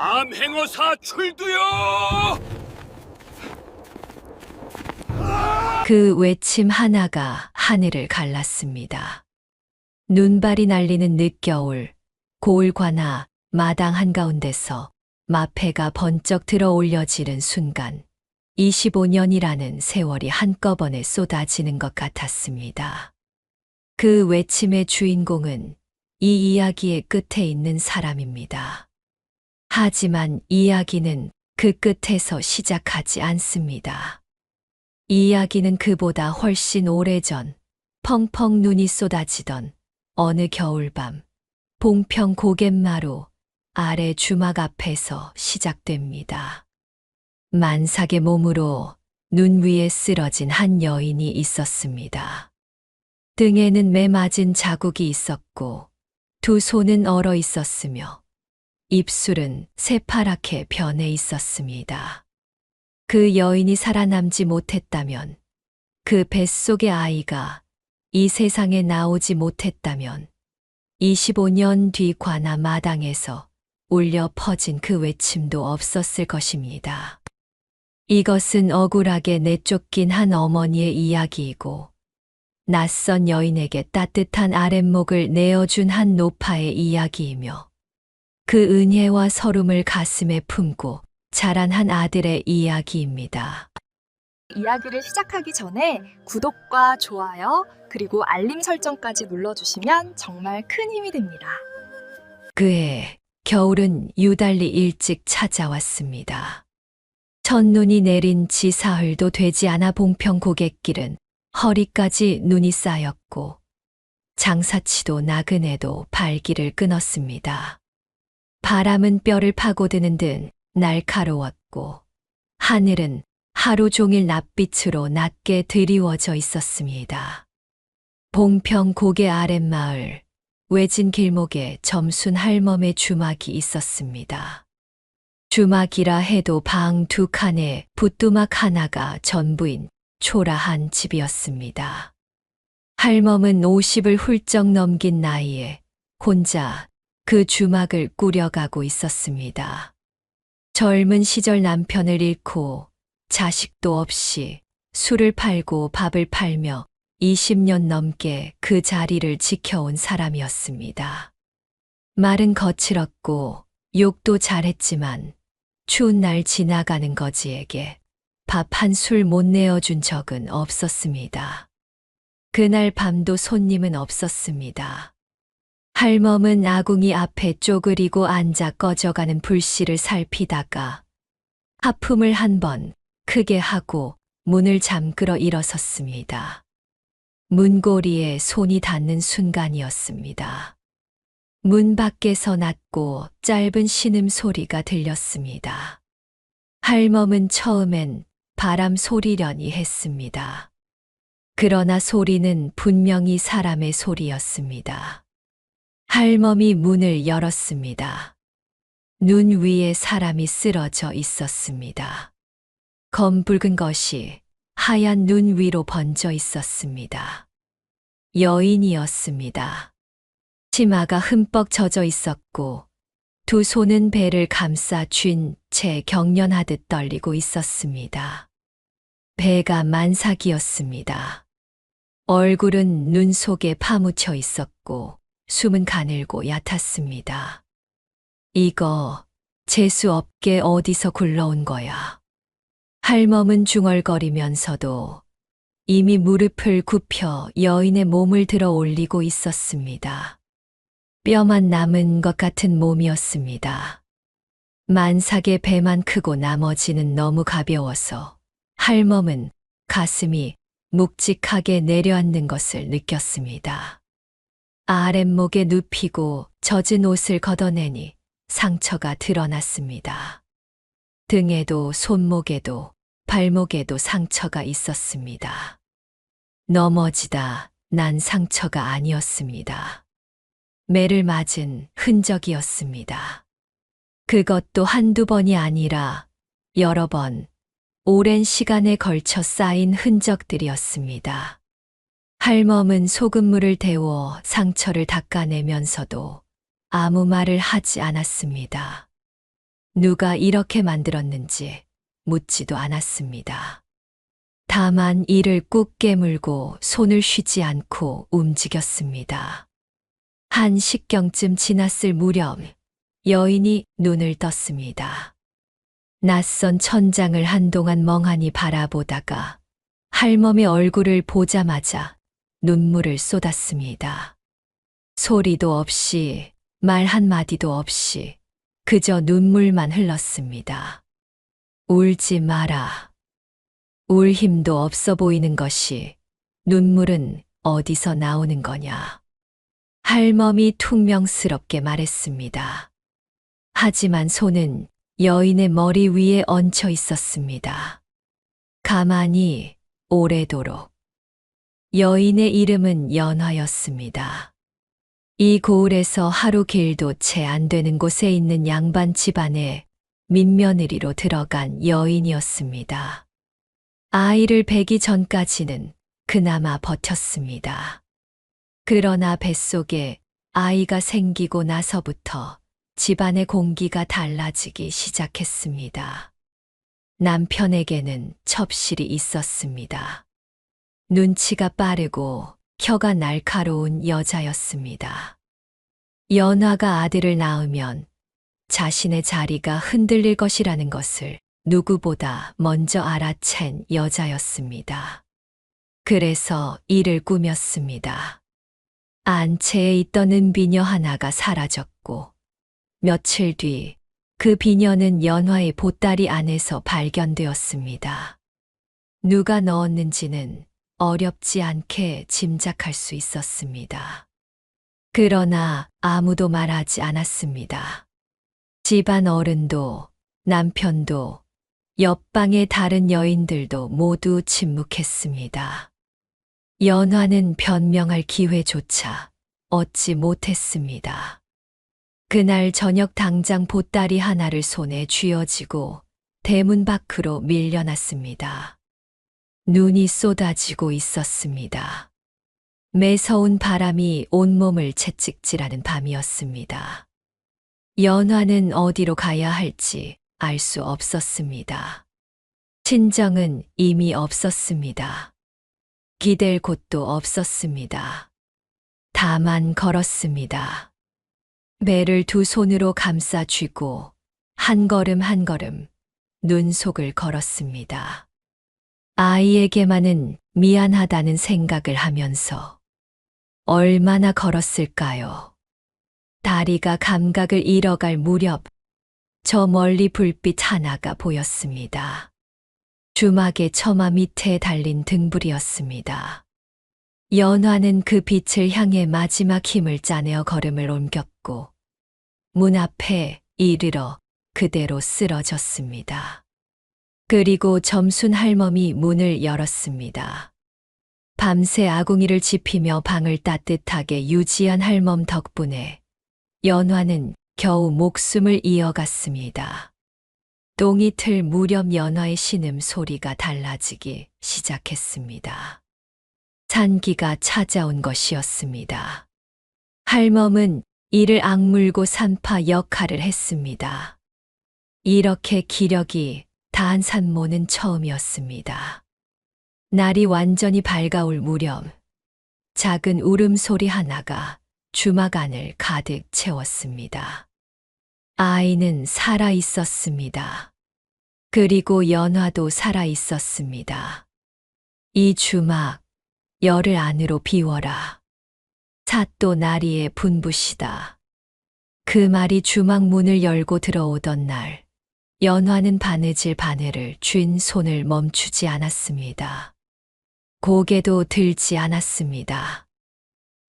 암행어사 출두요! 그 외침 하나가 하늘을 갈랐습니다. 눈발이 날리는 늦겨울, 고을과나 마당 한가운데서 마패가 번쩍 들어 올려지는 순간 25년이라는 세월이 한꺼번에 쏟아지는 것 같았습니다. 그 외침의 주인공은 이 이야기의 끝에 있는 사람입니다. 하지만 이야기는 그 끝에서 시작하지 않습니다. 이야기는 그보다 훨씬 오래전 펑펑 눈이 쏟아지던 어느 겨울밤 봉평 고갯마루 아래 주막 앞에서 시작됩니다. 만삭의 몸으로 눈 위에 쓰러진 한 여인이 있었습니다. 등에는 매맞은 자국이 있었고 두 손은 얼어 있었으며 입술은 새파랗게 변해 있었습니다. 그 여인이 살아남지 못했다면, 그 뱃속의 아이가 이 세상에 나오지 못했다면 25년 뒤 관아 마당에서 울려 퍼진 그 외침도 없었을 것입니다. 이것은 억울하게 내쫓긴 한 어머니의 이야기이고 낯선 여인에게 따뜻한 아랫목을 내어준 한 노파의 이야기이며 그 은혜와 서름을 가슴에 품고 자란 한 아들의 이야기입니다. 이야기를 시작하기 전에 구독과 좋아요 그리고 알림 설정까지 눌러주시면 정말 큰 힘이 됩니다. 그해 겨울은 유달리 일찍 찾아왔습니다. 첫눈이 내린 지 사흘도 되지 않아 봉평 고갯길은 허리까지 눈이 쌓였고 장사치도 나그네도 발길을 끊었습니다. 바람은 뼈를 파고드는 듯 날카로웠고 하늘은 하루 종일 낯빛으로 낮게 드리워져 있었습니다. 봉평 고개 아랫마을 외진 길목에 점순 할멈의 주막이 있었습니다. 주막이라 해도 방 두 칸에 붓두막 하나가 전부인 초라한 집이었습니다. 할멈은 50을 훌쩍 넘긴 나이에 혼자 그 주막을 꾸려가고 있었습니다. 젊은 시절 남편을 잃고 자식도 없이 술을 팔고 밥을 팔며 20년 넘게 그 자리를 지켜온 사람이었습니다. 말은 거칠었고 욕도 잘했지만 추운 날 지나가는 거지에게 밥 한 술 못 내어준 적은 없었습니다. 그날 밤도 손님은 없었습니다. 할멈은 아궁이 앞에 쪼그리고 앉아 꺼져가는 불씨를 살피다가 하품을 한 번 크게 하고 문을 잠그러 일어섰습니다. 문고리에 손이 닿는 순간이었습니다. 문 밖에서 낮고 짧은 신음소리가 들렸습니다. 할멈은 처음엔 바람 소리려니 했습니다. 그러나 소리는 분명히 사람의 소리였습니다. 할멈이 문을 열었습니다. 눈 위에 사람이 쓰러져 있었습니다. 검붉은 것이 하얀 눈 위로 번져 있었습니다. 여인이었습니다. 치마가 흠뻑 젖어 있었고 두 손은 배를 감싸 쥔 채 경련하듯 떨리고 있었습니다. 배가 만삭이었습니다. 얼굴은 눈 속에 파묻혀 있었고 숨은 가늘고 얕았습니다. 이거 재수 없게 어디서 굴러온 거야. 할멈은 중얼거리면서도 이미 무릎을 굽혀 여인의 몸을 들어 올리고 있었습니다. 뼈만 남은 것 같은 몸이었습니다. 만삭의 배만 크고 나머지는 너무 가벼워서 할멈은 가슴이 묵직하게 내려앉는 것을 느꼈습니다. 아랫목에 눕히고 젖은 옷을 걷어내니 상처가 드러났습니다. 등에도 손목에도 발목에도 상처가 있었습니다. 넘어지다 난 상처가 아니었습니다. 매를 맞은 흔적이었습니다. 그것도 한두 번이 아니라 여러 번, 오랜 시간에 걸쳐 쌓인 흔적들이었습니다. 할멈은 소금물을 데워 상처를 닦아내면서도 아무 말을 하지 않았습니다. 누가 이렇게 만들었는지 묻지도 않았습니다. 다만 이를 꾹 깨물고 손을 쉬지 않고 움직였습니다. 한 식경쯤 지났을 무렵 여인이 눈을 떴습니다. 낯선 천장을 한동안 멍하니 바라보다가 할멈의 얼굴을 보자마자 눈물을 쏟았습니다. 소리도 없이 말 한마디도 없이 그저 눈물만 흘렀습니다. 울지 마라. 울 힘도 없어 보이는 것이 눈물은 어디서 나오는 거냐. 할멈이 퉁명스럽게 말했습니다. 하지만 손은 여인의 머리 위에 얹혀 있었습니다. 가만히 오래도록. 여인의 이름은 연화였습니다. 이 고을에서 하루 길도 채 안 되는 곳에 있는 양반 집안에 민며느리로 들어간 여인이었습니다. 아이를 배기 전까지는 그나마 버텼습니다. 그러나 뱃속에 아이가 생기고 나서부터 집안의 공기가 달라지기 시작했습니다. 남편에게는 첩실이 있었습니다. 눈치가 빠르고 혀가 날카로운 여자였습니다. 연화가 아들을 낳으면 자신의 자리가 흔들릴 것이라는 것을 누구보다 먼저 알아챈 여자였습니다. 그래서 이를 꾸몄습니다. 안채에 있던 은비녀 하나가 사라졌고 며칠 뒤 그 비녀는 연화의 보따리 안에서 발견되었습니다. 누가 넣었는지는 어렵지 않게 짐작할 수 있었습니다. 그러나 아무도 말하지 않았습니다. 집안 어른도 남편도 옆방의 다른 여인들도 모두 침묵했습니다. 연화는 변명할 기회조차 얻지 못했습니다. 그날 저녁 당장 보따리 하나를 손에 쥐어쥐고 대문 밖으로 밀려났습니다. 눈이 쏟아지고 있었습니다. 매서운 바람이 온몸을 채찍질하는 밤이었습니다. 연화는 어디로 가야 할지 알 수 없었습니다. 친정은 이미 없었습니다. 기댈 곳도 없었습니다. 다만 걸었습니다. 배를 두 손으로 감싸 쥐고 한 걸음 한 걸음 눈속을 걸었습니다. 아이에게만은 미안하다는 생각을 하면서 얼마나 걸었을까요? 다리가 감각을 잃어갈 무렵 저 멀리 불빛 하나가 보였습니다. 주막의 처마 밑에 달린 등불이었습니다. 연화는 그 빛을 향해 마지막 힘을 짜내어 걸음을 옮겼고 문 앞에 이르러 그대로 쓰러졌습니다. 그리고 점순 할멈이 문을 열었습니다. 밤새 아궁이를 지피며 방을 따뜻하게 유지한 할멈 덕분에 연화는 겨우 목숨을 이어갔습니다. 똥이 틀 무렵 연화의 신음 소리가 달라지기 시작했습니다. 산기가 찾아온 것이었습니다. 할멈은 이를 악물고 산파 역할을 했습니다. 이렇게 기력이 다한 산모는 처음이었습니다. 날이 완전히 밝아올 무렵 작은 울음소리 하나가 주막 안을 가득 채웠습니다. 아이는 살아 있었습니다. 그리고 연화도 살아 있었습니다. 이 주막, 열을 안으로 비워라. 사또 나리의 분부시다. 그 말이 주막 문을 열고 들어오던 날, 연화는 바느질 바늘을 쥔 손을 멈추지 않았습니다. 고개도 들지 않았습니다.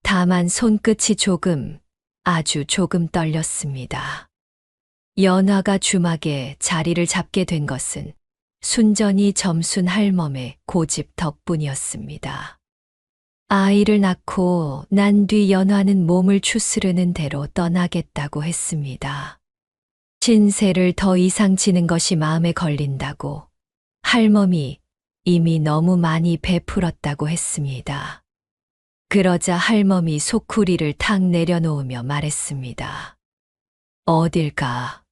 다만 손끝이 조금, 아주 조금 떨렸습니다. 연화가 주막에 자리를 잡게 된 것은 순전히 점순 할멈의 고집 덕분이었습니다. 아이를 낳고 난 뒤 연화는 몸을 추스르는 대로 떠나겠다고 했습니다. 신세를 더 이상 지는 것이 마음에 걸린다고 할멈이 이미 너무 많이 베풀었다고 했습니다. 그러자 할멈이 소쿠리를 탁 내려놓으며 말했습니다. 어딜 가?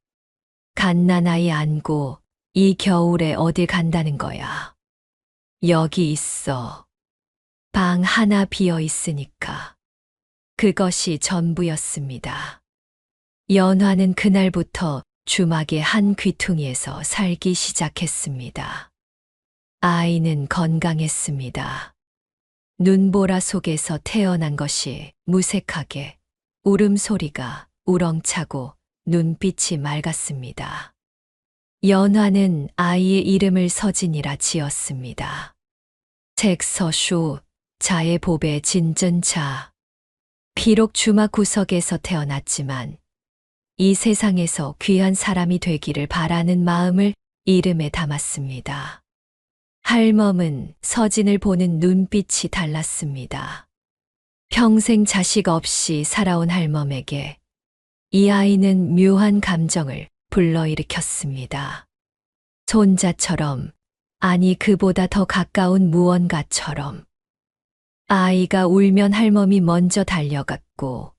갓난아이 안고 이 겨울에 어딜 간다는 거야. 여기 있어. 방 하나 비어 있으니까. 그것이 전부였습니다. 연화는 그날부터 주막의 한 귀퉁이에서 살기 시작했습니다. 아이는 건강했습니다. 눈보라 속에서 태어난 것이 무색하게 울음소리가 우렁차고 눈빛이 맑았습니다. 연화는 아이의 이름을 서진이라 지었습니다. 책서슈, 자의 보배 진전차. 비록 주막 구석에서 태어났지만 이 세상에서 귀한 사람이 되기를 바라는 마음을 이름에 담았습니다. 할멈은 서진을 보는 눈빛이 달랐습니다. 평생 자식 없이 살아온 할멈에게 이 아이는 묘한 감정을 불러일으켰습니다. 손자처럼, 아니 그보다 더 가까운 무언가처럼. 아이가 울면 할멈이 먼저 달려갔고,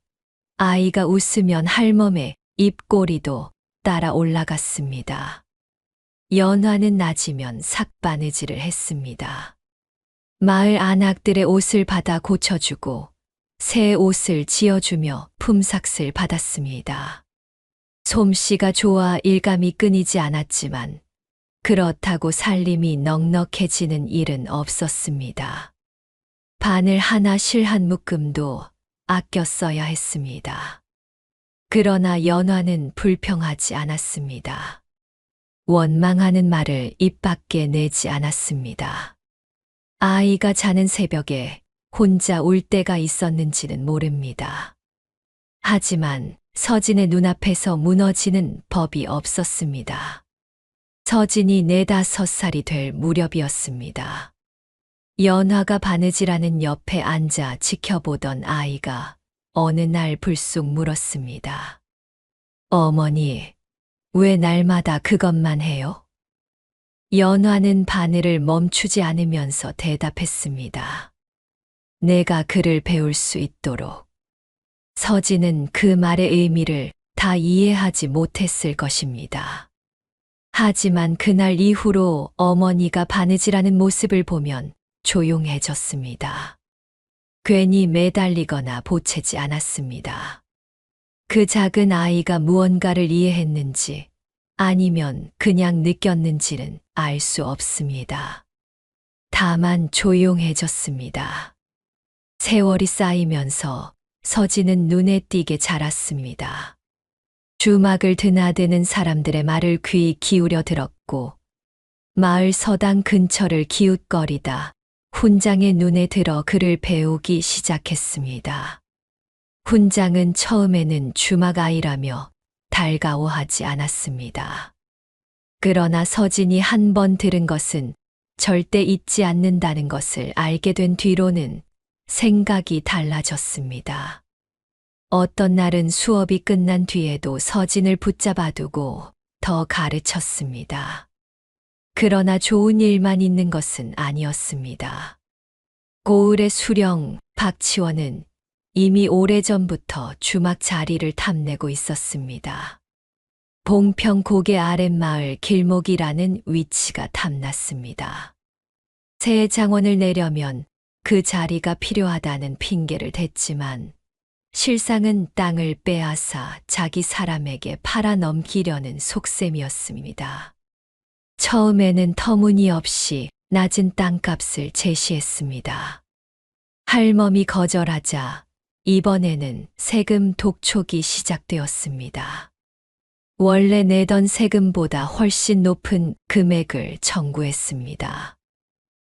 아이가 웃으면 할멈의 입꼬리도 따라 올라갔습니다. 연화는 낮이면 삭바느질을 했습니다. 마을 안악들의 옷을 받아 고쳐주고 새 옷을 지어주며 품삯을 받았습니다. 솜씨가 좋아 일감이 끊이지 않았지만 그렇다고 살림이 넉넉해지는 일은 없었습니다. 바늘 하나 실 한 묶음도 아껴 써야 했습니다. 그러나 연화는 불평하지 않았습니다. 원망하는 말을 입 밖에 내지 않았습니다. 아이가 자는 새벽에 혼자 울 때가 있었는지는 모릅니다. 하지만 서진의 눈앞에서 무너지는 법이 없었습니다. 서진이 4~5살이 될 무렵이었습니다. 연화가 바느질하는 옆에 앉아 지켜보던 아이가 어느 날 불쑥 물었습니다. 어머니, 왜 날마다 그것만 해요? 연화는 바늘을 멈추지 않으면서 대답했습니다. 내가 그를 배울 수 있도록. 서진은 그 말의 의미를 다 이해하지 못했을 것입니다. 하지만 그날 이후로 어머니가 바느질하는 모습을 보면 조용해졌습니다. 괜히 매달리거나 보채지 않았습니다. 그 작은 아이가 무언가를 이해했는지 아니면 그냥 느꼈는지는 알 수 없습니다. 다만 조용해졌습니다. 세월이 쌓이면서 서진은 눈에 띄게 자랐습니다. 주막을 드나드는 사람들의 말을 귀 기울여 들었고 마을 서당 근처를 기웃거리다 훈장의 눈에 들어 그를 배우기 시작했습니다. 훈장은 처음에는 주막 아이라며 달가워하지 않았습니다. 그러나 서진이 한 번 들은 것은 절대 잊지 않는다는 것을 알게 된 뒤로는 생각이 달라졌습니다. 어떤 날은 수업이 끝난 뒤에도 서진을 붙잡아 두고 더 가르쳤습니다. 그러나 좋은 일만 있는 것은 아니었습니다. 고을의 수령 박치원은 이미 오래전부터 주막 자리를 탐내고 있었습니다. 봉평 고개 아랫마을 길목이라는 위치가 탐났습니다. 새 장원을 내려면 그 자리가 필요하다는 핑계를 댔지만 실상은 땅을 빼앗아 자기 사람에게 팔아넘기려는 속셈이었습니다. 처음에는 터무니없이 낮은 땅값을 제시했습니다. 할멈이 거절하자 이번에는 세금 독촉이 시작되었습니다. 원래 내던 세금보다 훨씬 높은 금액을 청구했습니다.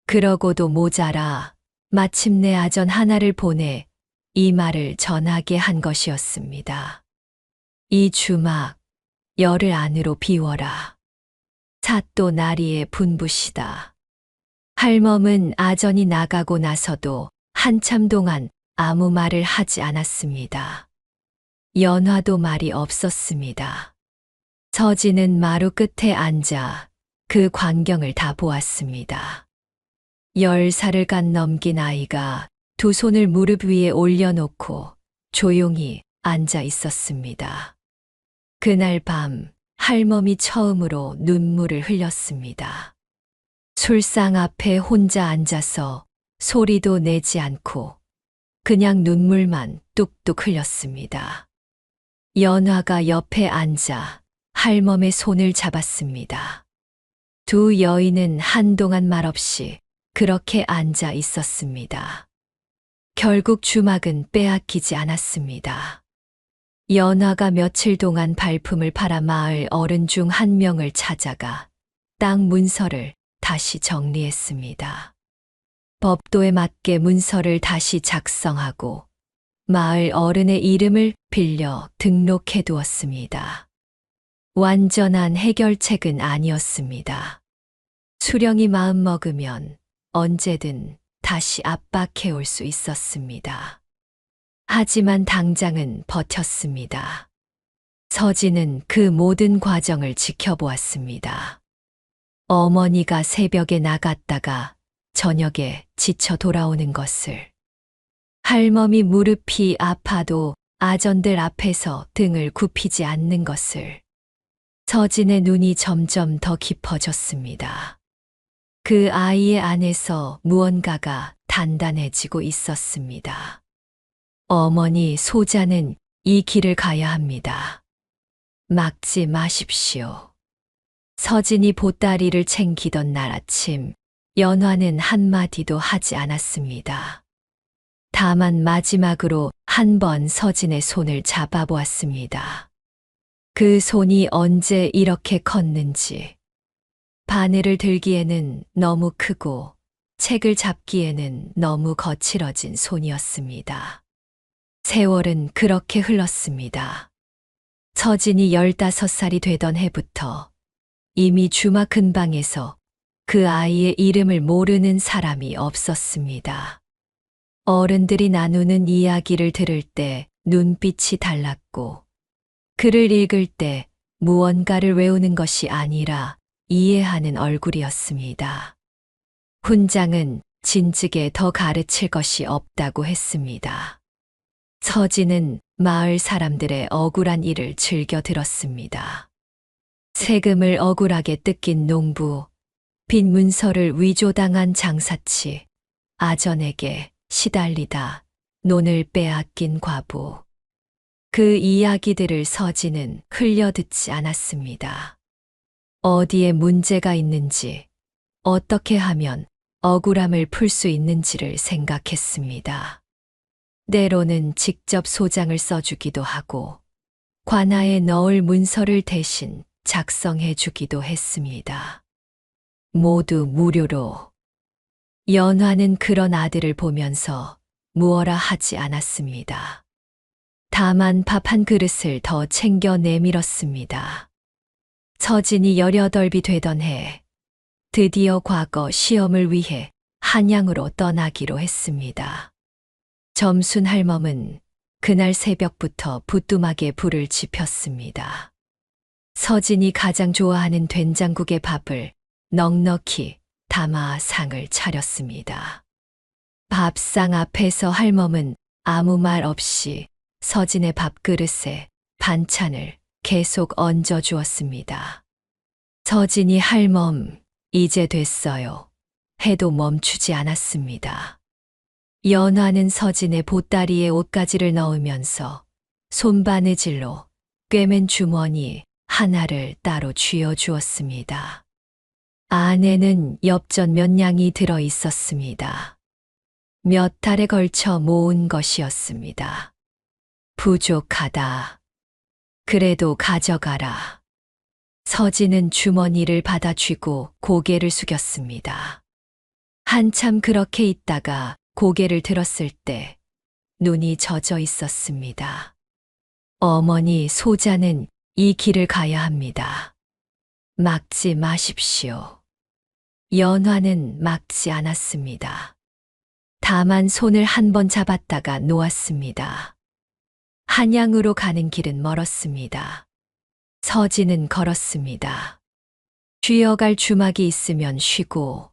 그러고도 모자라 마침내 아전 하나를 보내 이 말을 전하게 한 것이었습니다. 이 주막 열흘 안으로 비워라. 삿도 나리의 분부시다. 할멈은 아전이 나가고 나서도 한참 동안 아무 말을 하지 않았습니다. 연화도 말이 없었습니다. 서진은 마루 끝에 앉아 그 광경을 다 보았습니다. 10살을 간 넘긴 아이가 두 손을 무릎 위에 올려놓고 조용히 앉아 있었습니다. 그날 밤 할멈이 처음으로 눈물을 흘렸습니다. 술상 앞에 혼자 앉아서 소리도 내지 않고 그냥 눈물만 뚝뚝 흘렸습니다. 연화가 옆에 앉아 할멈의 손을 잡았습니다. 두 여인은 한동안 말없이 그렇게 앉아 있었습니다. 결국 주막은 빼앗기지 않았습니다. 연화가 며칠 동안 발품을 팔아 마을 어른 중 한 명을 찾아가 땅 문서를 다시 정리했습니다. 법도에 맞게 문서를 다시 작성하고 마을 어른의 이름을 빌려 등록해 두었습니다. 완전한 해결책은 아니었습니다. 수령이 마음먹으면 언제든 다시 압박해 올 수 있었습니다. 하지만 당장은 버텼습니다. 서진은 그 모든 과정을 지켜보았습니다. 어머니가 새벽에 나갔다가 저녁에 지쳐 돌아오는 것을, 할멈이 무릎이 아파도 아전들 앞에서 등을 굽히지 않는 것을, 서진의 눈이 점점 더 깊어졌습니다. 그 아이의 안에서 무언가가 단단해지고 있었습니다. 어머니, 소자는 이 길을 가야 합니다. 막지 마십시오. 서진이 보따리를 챙기던 날 아침, 연화는 한마디도 하지 않았습니다. 다만 마지막으로 한 번 서진의 손을 잡아보았습니다. 그 손이 언제 이렇게 컸는지, 바늘을 들기에는 너무 크고 책을 잡기에는 너무 거칠어진 손이었습니다. 세월은 그렇게 흘렀습니다. 서진이 15살이 되던 해부터 이미 주막 근방에서 그 아이의 이름을 모르는 사람이 없었습니다. 어른들이 나누는 이야기를 들을 때 눈빛이 달랐고, 글을 읽을 때 무언가를 외우는 것이 아니라 이해하는 얼굴이었습니다. 훈장은 진즉에 더 가르칠 것이 없다고 했습니다. 서진은 마을 사람들의 억울한 일을 즐겨 들었습니다. 세금을 억울하게 뜯긴 농부, 빈 문서를 위조당한 장사치, 아전에게 시달리다 논을 빼앗긴 과부. 그 이야기들을 서진은 흘려듣지 않았습니다. 어디에 문제가 있는지, 어떻게 하면 억울함을 풀 수 있는지를 생각했습니다. 때로는 직접 소장을 써주기도 하고 관아에 넣을 문서를 대신 작성해 주기도 했습니다. 모두 무료로. 연화는 그런 아들을 보면서 무어라 하지 않았습니다. 다만 밥 한 그릇을 더 챙겨 내밀었습니다. 서진이 18이 되던 해, 드디어 과거 시험을 위해 한양으로 떠나기로 했습니다. 점순 할멈은 그날 새벽부터 부뚜막에 불을 지폈습니다. 서진이 가장 좋아하는 된장국에 밥을 넉넉히 담아 상을 차렸습니다. 밥상 앞에서 할멈은 아무 말 없이 서진의 밥그릇에 반찬을 계속 얹어 주었습니다. 서진이 할멈, 이제 됐어요. 해도 멈추지 않았습니다. 연화는 서진의 보따리에 옷가지를 넣으면서 손바느질로 꿰맨 주머니 하나를 따로 쥐어 주었습니다. 안에는 엽전 몇 냥이 들어 있었습니다. 몇 달에 걸쳐 모은 것이었습니다. 부족하다. 그래도 가져가라. 서진은 주머니를 받아 쥐고 고개를 숙였습니다. 한참 그렇게 있다가 고개를 들었을 때 눈이 젖어 있었습니다. 어머니, 소자는 이 길을 가야 합니다. 막지 마십시오. 연화는 막지 않았습니다. 다만 손을 한 번 잡았다가 놓았습니다. 한양으로 가는 길은 멀었습니다. 서진은 걸었습니다. 쉬어갈 주막이 있으면 쉬고,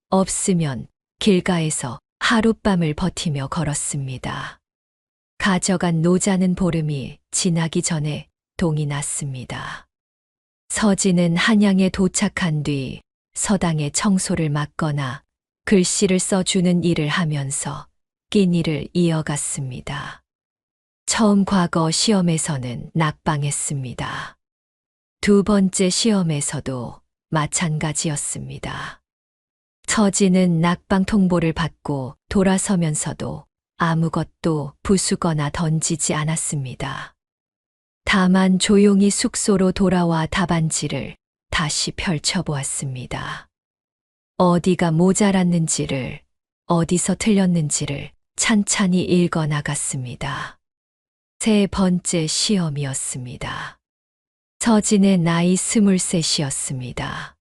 없으면 길가에서 하룻밤을 버티며 걸었습니다. 가져간 노자는 보름이 지나기 전에 동이 났습니다. 서진은 한양에 도착한 뒤 서당의 청소를 맡거나 글씨를 써주는 일을 하면서 끼니를 이어갔습니다. 처음 과거 시험에서는 낙방했습니다. 두 번째 시험에서도 마찬가지였습니다. 서진은 낙방 통보를 받고 돌아서면서도 아무것도 부수거나 던지지 않았습니다. 다만 조용히 숙소로 돌아와 답안지를 다시 펼쳐보았습니다. 어디가 모자랐는지를, 어디서 틀렸는지를 찬찬히 읽어 나갔습니다. 세 번째 시험이었습니다. 서진의 나이 23이었습니다.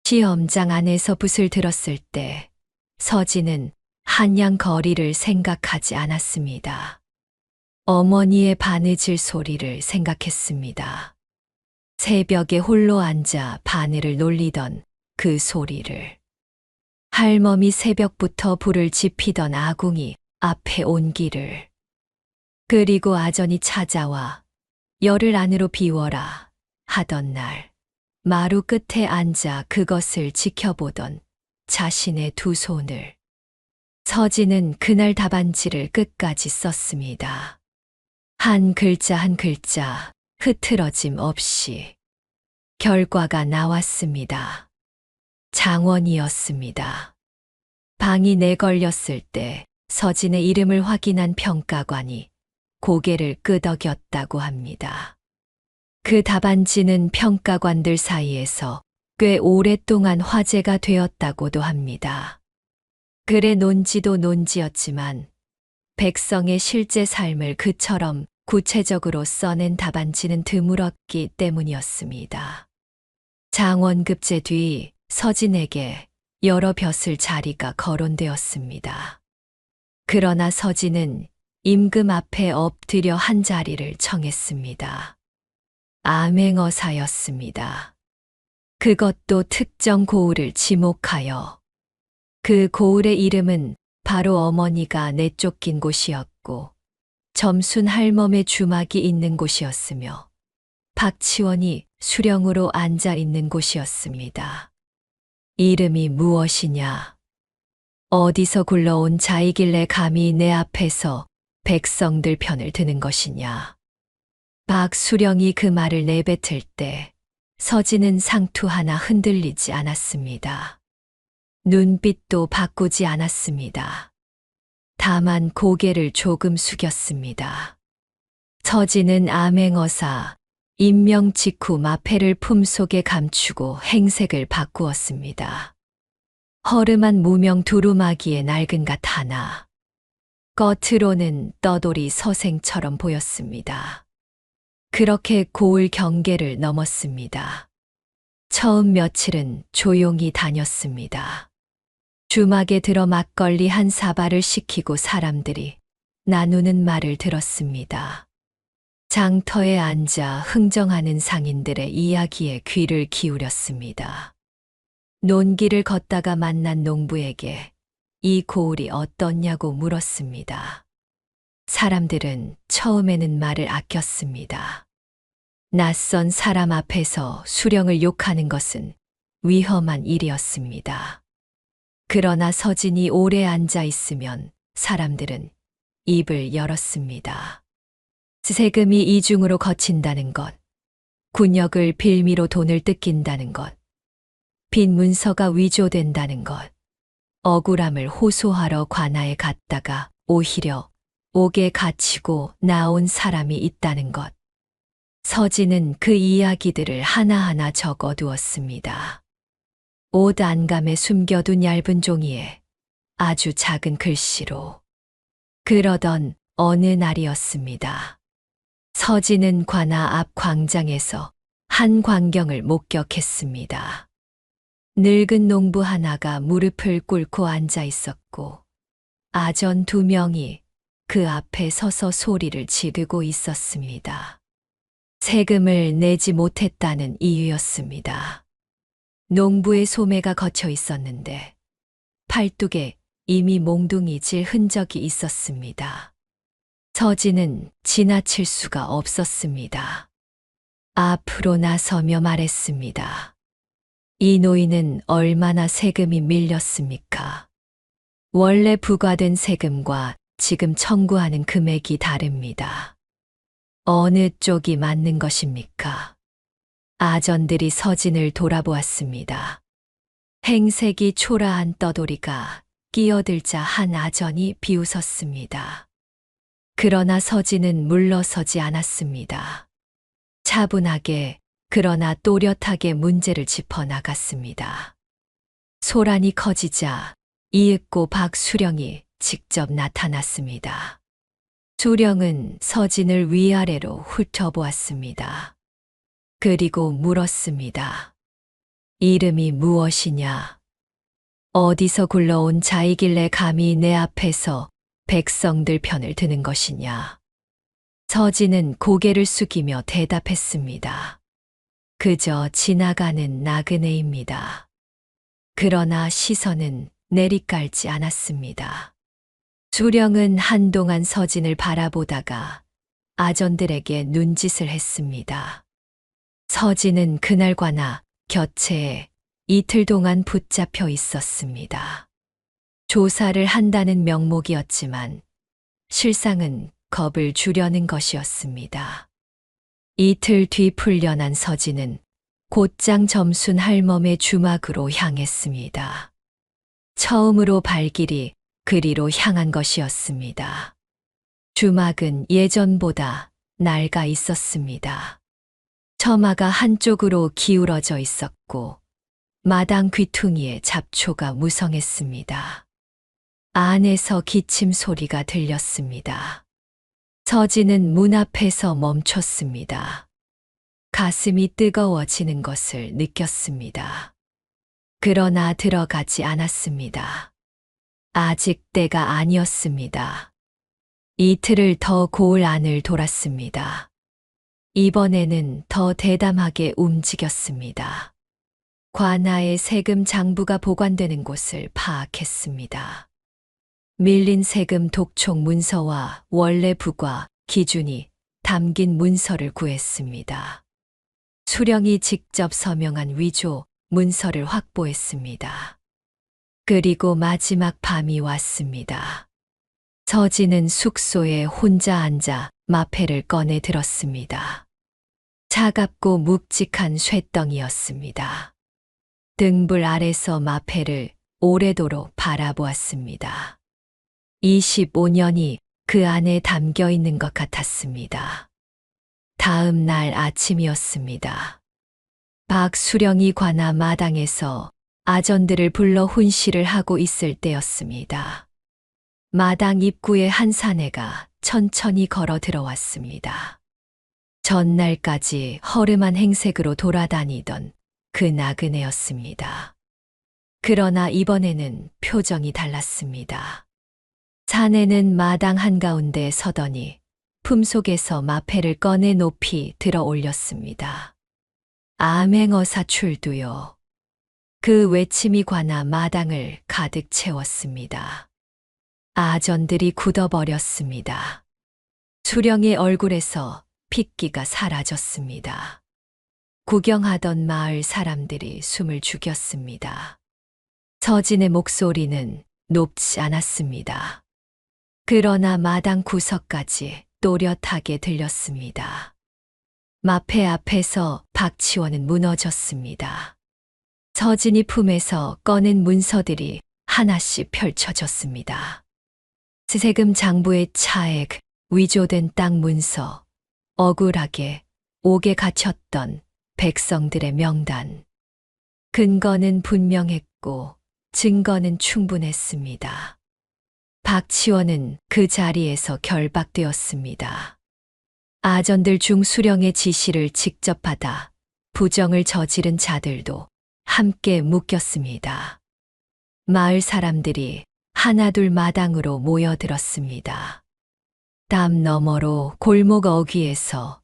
시험장 안에서 붓을 들었을 때 서진은 한양 거리를 생각하지 않았습니다. 어머니의 바느질 소리를 생각했습니다. 새벽에 홀로 앉아 바늘을 놀리던 그 소리를. 할멈이 새벽부터 불을 지피던 아궁이 앞에 온 길을. 그리고 아전이 찾아와 열을 안으로 비워라 하던 날, 마루 끝에 앉아 그것을 지켜보던 자신의 두 손을. 서진은 그날 답안지를 끝까지 썼습니다. 한 글자 한 글자 흐트러짐 없이. 결과가 나왔습니다. 장원이었습니다. 방이 내걸렸을 때 서진의 이름을 확인한 평가관이 고개를 끄덕였다고 합니다. 그 답안지는 평가관들 사이에서 꽤 오랫동안 화제가 되었다고도 합니다. 글의 논지도 논지였지만 백성의 실제 삶을 그처럼 구체적으로 써낸 답안지는 드물었기 때문이었습니다. 장원급제 뒤 서진에게 여러 벼슬 자리가 거론되었습니다. 그러나 서진은 임금 앞에 엎드려 한 자리를 청했습니다. 암행어사였습니다. 그것도 특정 고을을 지목하여. 그 고을의 이름은 바로 어머니가 내쫓긴 곳이었고 점순 할멈의 주막이 있는 곳이었으며 박치원이 수령으로 앉아 있는 곳이었습니다. 이름이 무엇이냐? 어디서 굴러온 자이길래 감히 내 앞에서 백성들 편을 드는 것이냐? 박 수령이 그 말을 내뱉을 때 서진은 상투 하나 흔들리지 않았습니다. 눈빛도 바꾸지 않았습니다. 다만 고개를 조금 숙였습니다. 서진은 암행어사, 임명 직후 마패를 품속에 감추고 행색을 바꾸었습니다. 허름한 무명 두루마기의 낡은 갓 하나. 겉으로는 떠돌이 서생처럼 보였습니다. 그렇게 고을 경계를 넘었습니다. 처음 며칠은 조용히 다녔습니다. 주막에 들어 막걸리 한 사발을 시키고 사람들이 나누는 말을 들었습니다. 장터에 앉아 흥정하는 상인들의 이야기에 귀를 기울였습니다. 논길을 걷다가 만난 농부에게 이 고을이 어떻냐고 물었습니다. 사람들은 처음에는 말을 아꼈습니다. 낯선 사람 앞에서 수령을 욕하는 것은 위험한 일이었습니다. 그러나 서진이 오래 앉아 있으면 사람들은 입을 열었습니다. 세금이 이중으로 거친다는 것, 군역을 빌미로 돈을 뜯긴다는 것, 빈 문서가 위조된다는 것, 억울함을 호소하러 관아에 갔다가 오히려 옥에 갇히고 나온 사람이 있다는 것. 서진은 그 이야기들을 하나하나 적어두었습니다. 옷 안감에 숨겨둔 얇은 종이에 아주 작은 글씨로. 그러던 어느 날이었습니다. 서진은 관아 앞 광장에서 한 광경을 목격했습니다. 늙은 농부 하나가 무릎을 꿇고 앉아 있었고 아전 두 명이 그 앞에 서서 소리를 지르고 있었습니다. 세금을 내지 못했다는 이유였습니다. 농부의 소매가 거쳐 있었는데 팔뚝에 이미 몽둥이 질 흔적이 있었습니다. 서진은 지나칠 수가 없었습니다. 앞으로 나서며 말했습니다. 이 노인은 얼마나 세금이 밀렸습니까? 원래 부과된 세금과 지금 청구하는 금액이 다릅니다. 어느 쪽이 맞는 것입니까? 아전들이 서진을 돌아보았습니다. 행색이 초라한 떠돌이가 끼어들자 한 아전이 비웃었습니다. 그러나 서진은 물러서지 않았습니다. 차분하게 그러나 또렷하게 문제를 짚어나갔습니다. 소란이 커지자 이윽고 박수령이 직접 나타났습니다. 수령은 서진을 위아래로 훑어보았습니다. 그리고 물었습니다. 이름이 무엇이냐? 어디서 굴러온 자이길래 감히 내 앞에서 백성들 편을 드는 것이냐? 서진은 고개를 숙이며 대답했습니다. 그저 지나가는 나그네입니다. 그러나 시선은 내리깔지 않았습니다. 수령은 한동안 서진을 바라보다가 아전들에게 눈짓을 했습니다. 서진은 그날과나 곁에 이틀 동안 붙잡혀 있었습니다. 조사를 한다는 명목이었지만 실상은 겁을 주려는 것이었습니다. 이틀 뒤 풀려난 서진은 곧장 점순 할멈의 주막으로 향했습니다. 처음으로 발길이 그리로 향한 것이었습니다. 주막은 예전보다 낡아 있었습니다. 처마가 한쪽으로 기울어져 있었고 마당 귀퉁이에 잡초가 무성했습니다. 안에서 기침 소리가 들렸습니다. 서진은 문 앞에서 멈췄습니다. 가슴이 뜨거워지는 것을 느꼈습니다. 그러나 들어가지 않았습니다. 아직 때가 아니었습니다. 이틀을 더 고을 안을 돌았습니다. 이번에는 더 대담하게 움직였습니다. 관아의 세금 장부가 보관되는 곳을 파악했습니다. 밀린 세금 독촉 문서와 원래 부과 기준이 담긴 문서를 구했습니다. 수령이 직접 서명한 위조 문서를 확보했습니다. 그리고 마지막 밤이 왔습니다. 서진은 숙소에 혼자 앉아 마패를 꺼내 들었습니다. 차갑고 묵직한 쇠덩이였습니다. 등불 아래서 마패를 오래도록 바라보았습니다. 25년이 그 안에 담겨 있는 것 같았습니다. 다음 날 아침이었습니다. 박수령이 관아 마당에서 아전들을 불러 훈시를 하고 있을 때였습니다. 마당 입구에 한 사내가 천천히 걸어 들어왔습니다. 전날까지 허름한 행색으로 돌아다니던 그 나그네였습니다. 그러나 이번에는 표정이 달랐습니다. 사내는 마당 한가운데 서더니 품속에서 마패를 꺼내 높이 들어 올렸습니다. 암행어사 출두요. 그 외침이 관아 마당을 가득 채웠습니다. 아전들이 굳어버렸습니다. 수령의 얼굴에서 핏기가 사라졌습니다. 구경하던 마을 사람들이 숨을 죽였습니다. 서진의 목소리는 높지 않았습니다. 그러나 마당 구석까지 또렷하게 들렸습니다. 마패 앞에서 박치원은 무너졌습니다. 서진이 품에서 꺼낸 문서들이 하나씩 펼쳐졌습니다. 세금 장부의 차액, 위조된 땅 문서, 억울하게 옥에 갇혔던 백성들의 명단. 근거는 분명했고 증거는 충분했습니다. 박치원은 그 자리에서 결박되었습니다. 아전들 중 수령의 지시를 직접 받아 부정을 저지른 자들도 함께 묶였습니다. 마을 사람들이 하나둘 마당으로 모여들었습니다. 담 너머로 골목 어귀에서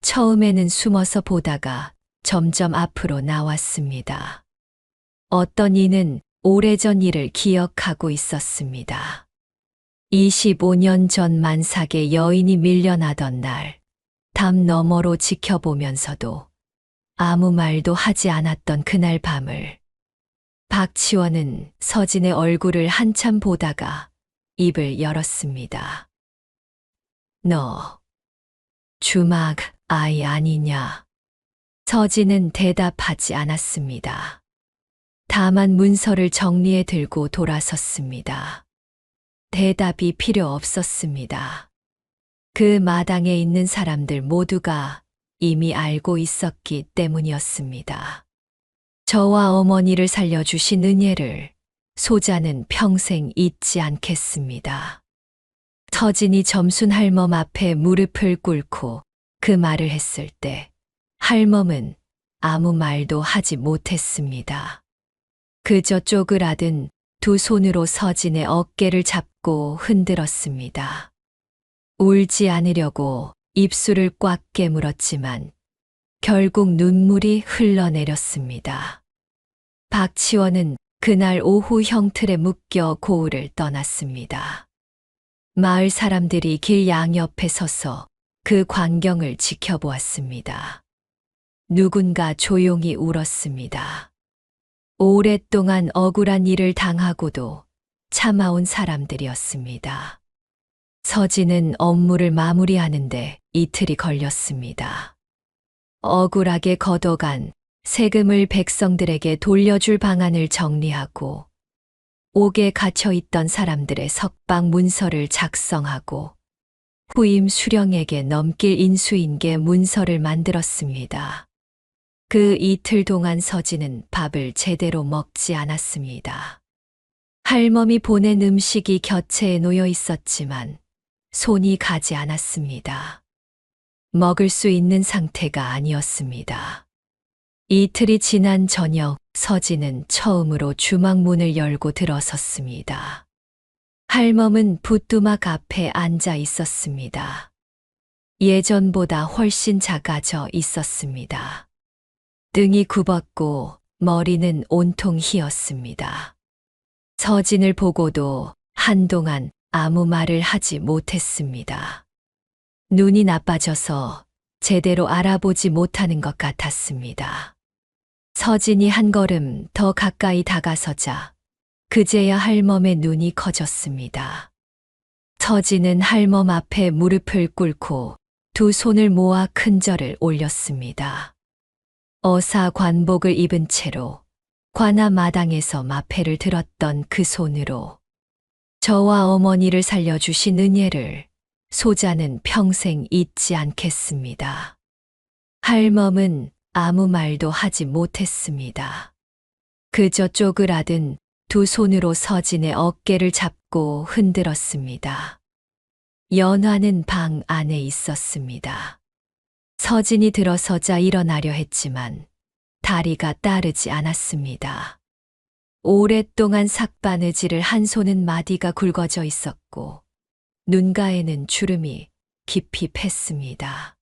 처음에는 숨어서 보다가 점점 앞으로 나왔습니다. 어떤 이는 오래전 일을 기억하고 있었습니다. 25년 전 만삭에 여인이 밀려나던 날, 담 너머로 지켜보면서도 아무 말도 하지 않았던 그날 밤을 박치원은 서진의 얼굴을 한참 보다가 입을 열었습니다. 너 주막 아이 아니냐? 서진은 대답하지 않았습니다. 다만 문서를 정리해 들고 돌아섰습니다. 대답이 필요 없었습니다. 그 마당에 있는 사람들 모두가 이미 알고 있었기 때문이었습니다. 저와 어머니를 살려주신 은혜를 소자는 평생 잊지 않겠습니다. 서진이 점순 할멈 앞에 무릎을 꿇고 그 말을 했을 때 할멈은 아무 말도 하지 못했습니다. 그저 쪼그라든 두 손으로 서진의 어깨를 잡고 흔들었습니다. 울지 않으려고 입술을 꽉 깨물었지만 결국 눈물이 흘러내렸습니다. 박치원은 그날 오후 형틀에 묶여 고을을 떠났습니다. 마을 사람들이 길 양옆에 서서 그 광경을 지켜보았습니다. 누군가 조용히 울었습니다. 오랫동안 억울한 일을 당하고도 참아온 사람들이었습니다. 서진은 업무를 마무리하는데 이틀이 걸렸습니다. 억울하게 걷어간 세금을 백성들에게 돌려줄 방안을 정리하고 옥에 갇혀있던 사람들의 석방 문서를 작성하고 후임 수령에게 넘길 인수인계 문서를 만들었습니다. 그 이틀 동안 서진은 밥을 제대로 먹지 않았습니다. 할멈이 보낸 음식이 곁에 놓여 있었지만 손이 가지 않았습니다. 먹을 수 있는 상태가 아니었습니다. 이틀이 지난 저녁 서진은 처음으로 주막 문을 열고 들어섰습니다. 할멈은 붓두막 앞에 앉아 있었습니다. 예전보다 훨씬 작아져 있었습니다. 등이 굽었고 머리는 온통 휘었습니다. 서진을 보고도 한동안 아무 말을 하지 못했습니다. 눈이 나빠져서 제대로 알아보지 못하는 것 같았습니다. 서진이 한 걸음 더 가까이 다가서자 그제야 할멈의 눈이 커졌습니다. 서진은 할멈 앞에 무릎을 꿇고 두 손을 모아 큰 절을 올렸습니다. 어사 관복을 입은 채로 관아 마당에서 마패를 들었던 그 손으로 저와 어머니를 살려주신 은혜를 소자는 평생 잊지 않겠습니다. 할멈은 아무 말도 하지 못했습니다. 그저 쪼그라든 두 손으로 서진의 어깨를 잡고 흔들었습니다. 연화는 방 안에 있었습니다. 서진이 들어서자 일어나려 했지만 다리가 따르지 않았습니다. 오랫동안 삭바느질을 한 손은 마디가 굵어져 있었고 눈가에는 주름이 깊이 팼습니다.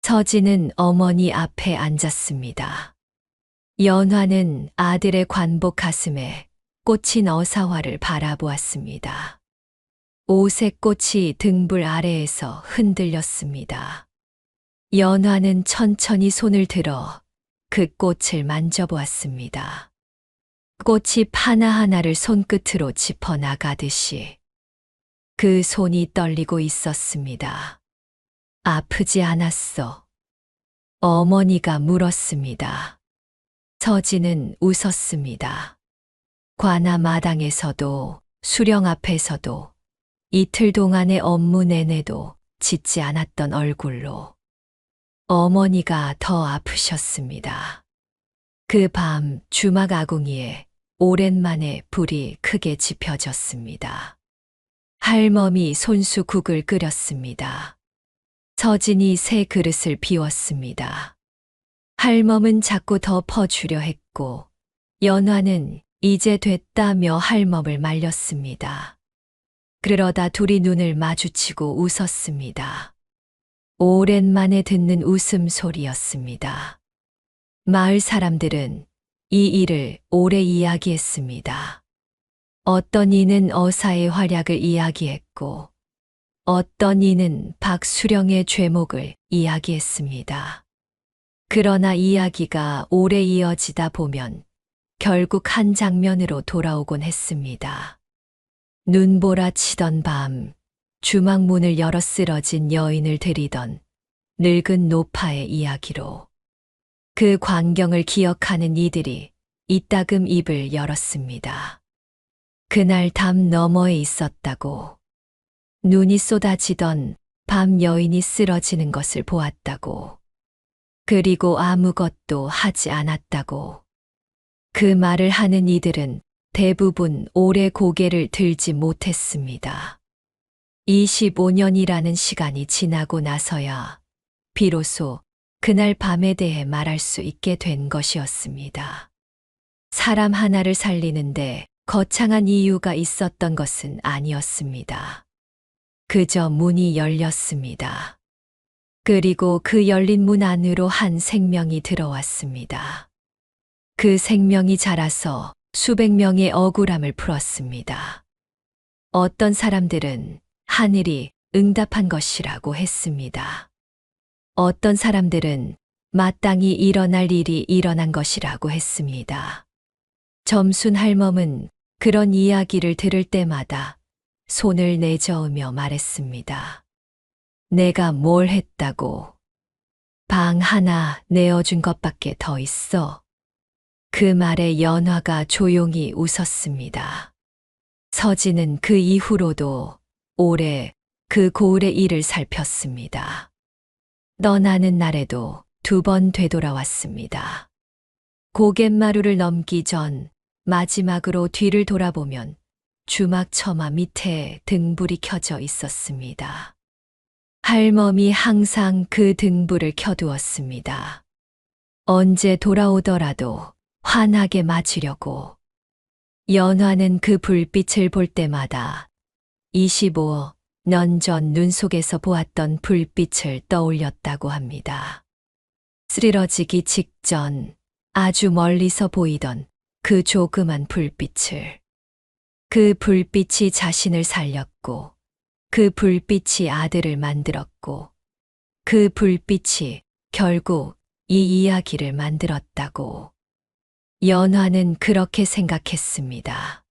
서진은 어머니 앞에 앉았습니다. 연화는 아들의 관복 가슴에 꽂힌 어사화를 바라보았습니다. 오색 꽃이 등불 아래에서 흔들렸습니다. 연화는 천천히 손을 들어 그 꽃을 만져보았습니다. 꽃이 하나하나를 손끝으로 짚어나가듯이 그 손이 떨리고 있었습니다. 아프지 않았어? 어머니가 물었습니다. 서진은 웃었습니다. 관아 마당에서도 수령 앞에서도 이틀 동안의 업무 내내도 짖지 않았던 얼굴로 어머니가 더 아프셨습니다. 그 밤 주막 아궁이에 오랜만에 불이 크게 지펴졌습니다. 할멈이 손수국을 끓였습니다. 서진이 새 그릇을 비웠습니다. 할멈은 자꾸 더 퍼주려 했고 연화는 이제 됐다며 할멈을 말렸습니다. 그러다 둘이 눈을 마주치고 웃었습니다. 오랜만에 듣는 웃음소리였습니다. 마을 사람들은 이 일을 오래 이야기했습니다. 어떤 이는 어사의 활약을 이야기했고 어떤 이는 박수령의 죄목을 이야기했습니다. 그러나 이야기가 오래 이어지다 보면 결국 한 장면으로 돌아오곤 했습니다. 눈보라 치던 밤, 주막문을 열어 쓰러진 여인을 들이던 늙은 노파의 이야기로 그 광경을 기억하는 이들이 이따금 입을 열었습니다. 그날 담 너머에 있었다고, 눈이 쏟아지던 밤 여인이 쓰러지는 것을 보았다고, 그리고 아무것도 하지 않았다고. 그 말을 하는 이들은 대부분 오래 고개를 들지 못했습니다. 25년이라는 시간이 지나고 나서야 비로소 그날 밤에 대해 말할 수 있게 된 것이었습니다. 사람 하나를 살리는데 거창한 이유가 있었던 것은 아니었습니다. 그저 문이 열렸습니다. 그리고 그 열린 문 안으로 한 생명이 들어왔습니다. 그 생명이 자라서 수백 명의 억울함을 풀었습니다. 어떤 사람들은 하늘이 응답한 것이라고 했습니다. 어떤 사람들은 마땅히 일어날 일이 일어난 것이라고 했습니다. 점순 할멈은 그런 이야기를 들을 때마다 손을 내저으며 말했습니다. 내가 뭘 했다고? 방 하나 내어준 것밖에 더 있어. 그 말에 연화가 조용히 웃었습니다. 서진은 그 이후로도 오래 그 고을의 일을 살폈습니다. 떠나는 날에도 2번 되돌아왔습니다. 고갯마루를 넘기 전 마지막으로 뒤를 돌아보면 주막 처마 밑에 등불이 켜져 있었습니다. 할멈이 항상 그 등불을 켜두었습니다. 언제 돌아오더라도 환하게 맞으려고. 연화는 그 불빛을 볼 때마다 25년 전 눈 속에서 보았던 불빛을 떠올렸다고 합니다. 쓰러지기 직전 아주 멀리서 보이던 그 조그만 불빛을. 그 불빛이 자신을 살렸고, 그 불빛이 아들을 만들었고, 그 불빛이 결국 이 이야기를 만들었다고. 연화는 그렇게 생각했습니다.